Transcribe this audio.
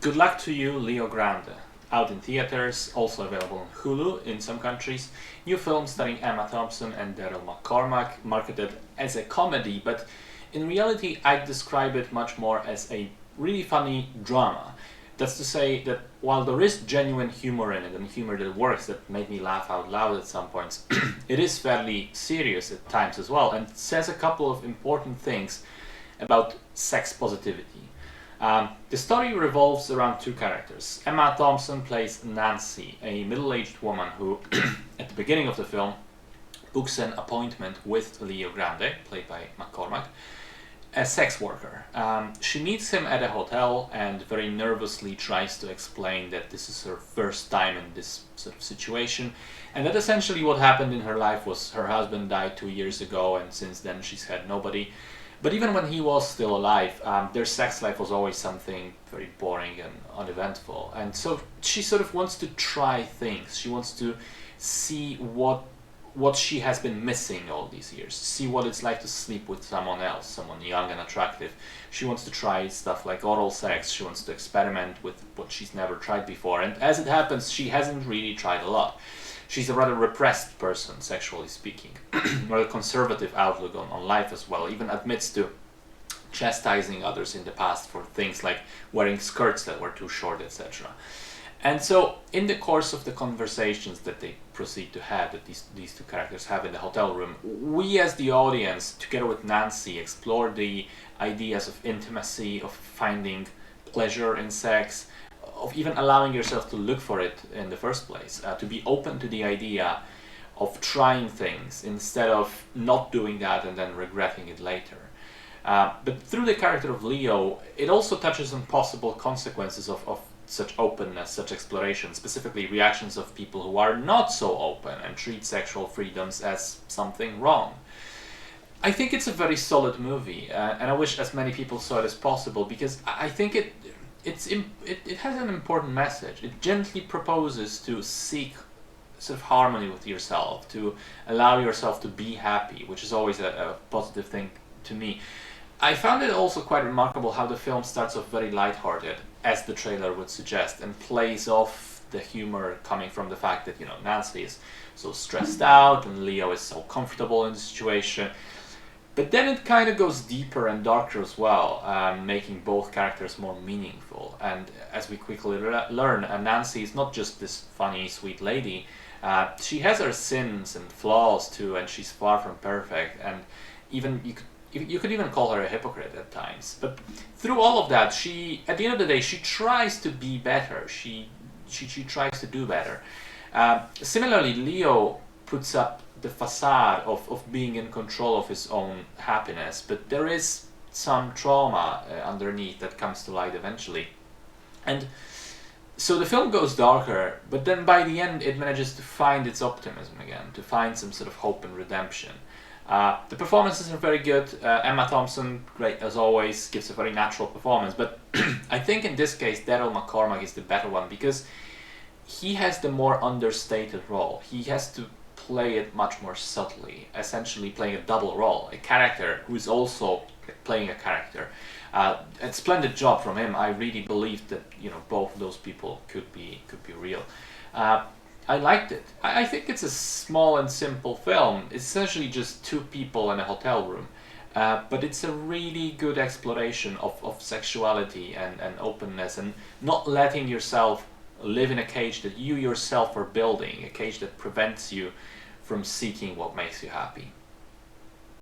Good luck to you, Leo Grande. Out in theaters, also available on Hulu in some countries. New film starring Emma Thompson and Daryl McCormack, marketed as a comedy, but in reality I'd describe it much more as a really funny drama. That's to say that while there is genuine humor in it and humor that works, that made me laugh out loud at some points, it is fairly serious at times as well and says a couple of important things about sex positivity. The story revolves around two characters. Emma Thompson plays Nancy, a middle-aged woman who, at the beginning of the film, books an appointment with Leo Grande, played by McCormack, a sex worker. She meets him at a hotel and very nervously tries to explain that this is her first time in this sort of situation, and that essentially what happened in her life was her husband died 2 years ago, and since then she's had nobody. But even when he was still alive, their sex life was always something very boring and uneventful. And so she sort of wants to try things. She wants to see what she has been missing all these years. See what it's like to sleep with someone else, someone young and attractive. She wants to try stuff like oral sex. She wants to experiment with what she's never tried before. And as it happens, she hasn't really tried a lot. She's a rather repressed person, sexually speaking, rather conservative outlook on life as well, even admits to chastising others in the past for things like wearing skirts that were too short, etc. And so, in the course of the conversations that they proceed to have, that these two characters have in the hotel room, we as the audience, together with Nancy, explore the ideas of intimacy, of finding pleasure in sex, of even allowing yourself to look for it in the first place, to be open to the idea of trying things instead of not doing that and then regretting it later. But through the character of Leo, it also touches on possible consequences of such openness, such exploration, specifically reactions of people who are not so open and treat sexual freedoms as something wrong. I think it's a very solid movie, and I wish as many people saw it as possible, because I think it has an important message. It gently proposes to seek sort of harmony with yourself, to allow yourself to be happy, which is always a positive thing to me. I found it also quite remarkable how the film starts off very lighthearted, as the trailer would suggest, and plays off the humor coming from the fact that, Nancy is so stressed out and Leo is so comfortable in the situation. But then it kind of goes deeper and darker as well, making both characters more meaningful. And as we quickly learn, Nancy is not just this funny, sweet lady. She has her sins and flaws too, and she's far from perfect. And even you could even call her a hypocrite at times. But through all of that, at the end of the day, she tries to be better. She tries to do better. Similarly, Leo puts up the facade of being in control of his own happiness, but there is some trauma underneath that comes to light eventually. And so the film goes darker, but then by the end it manages to find its optimism again, to find some sort of hope and redemption. The performances are very good. Emma Thompson, great as always, gives a very natural performance, but I think in this case Daryl McCormack is the better one, because he has the more understated role. He has to play it much more subtly, essentially playing a double role, a character who is also playing a character. A splendid job from him. I really believed that both of those people could be real. I liked it. I think it's a small and simple film. It's essentially just two people in a hotel room, but it's a really good exploration of sexuality and openness, and not letting yourself live in a cage that you yourself are building, a cage that prevents you from seeking what makes you happy.